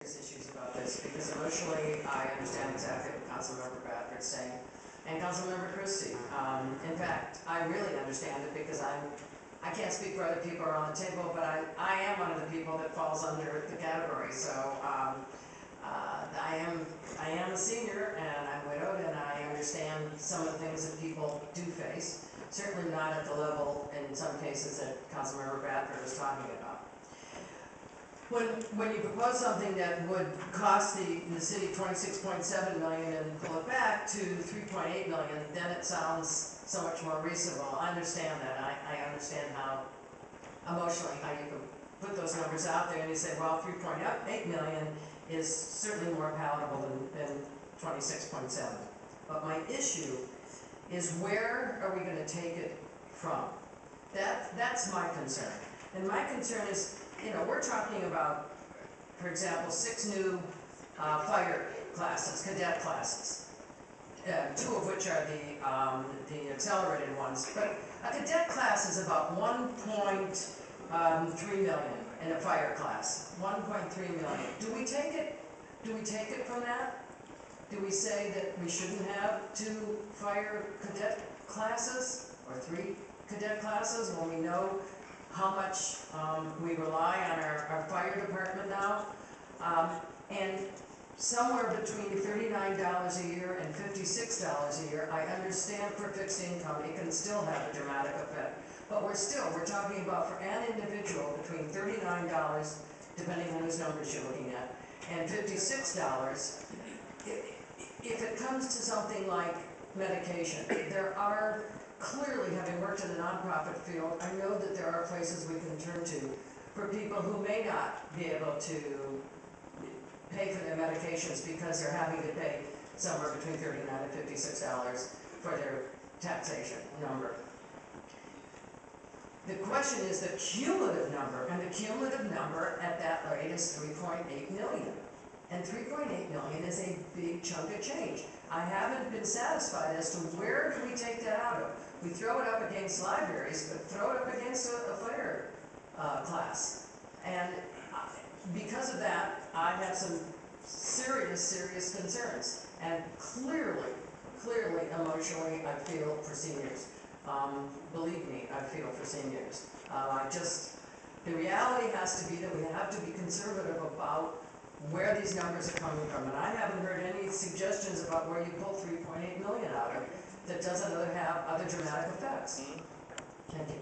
serious issues about this, because emotionally, I understand exactly what Councilmember Bradford's saying, and Councilmember Christie. In fact, I really understand it, because I can't speak for other people around the table, but I am one of the people that falls under the category, so, I am a senior, and I'm widowed, and I understand some of the things that people do face, certainly not at the level, in some cases, that Councilmember Bradford is talking about. When you propose something that would cost the city $26.7 million and pull it back to $3.8 million, then it sounds so much more reasonable. I understand that. I understand how emotionally how you can put those numbers out there and you say, well, $3.8 million is certainly more palatable than 26.7. But my issue is, where are we going to take it from? That's my concern. And my concern is, you know, we're talking about, for example, 6 new fire classes, cadet classes, 2 of which are the accelerated ones. But a cadet class is about 1.3 million in a fire class. 1.3 million. Do we take it from that? Do we say that we shouldn't have 2 fire cadet classes or 3 cadet classes when we know how much we rely on our fire department now? And somewhere between $39 a year and $56 a year, I understand for fixed income it can still have a dramatic effect. But we're talking about, for an individual, between $39, depending on whose numbers you're looking at, and $56. If it comes to something like medication, there are clearly, having worked in the nonprofit field, I know that there are places we can turn to for people who may not be able to pay for their medications because they're having to pay somewhere between $39 and $56 for their taxation number. The question is the cumulative number, and the cumulative number at that rate is $3.8 million. And $3.8 million is a big chunk of change. I haven't been satisfied as to where do we take that out of. We throw it up against libraries, but throw it up against a fire class. And because of that, I have some serious concerns. And clearly, emotionally, I feel for seniors. Believe me, I feel for seniors. The reality has to be that we have to be conservative about where these numbers are coming from. And I haven't heard any suggestions about where you pull $3.8 million out of that doesn't have other dramatic effects. Thank you.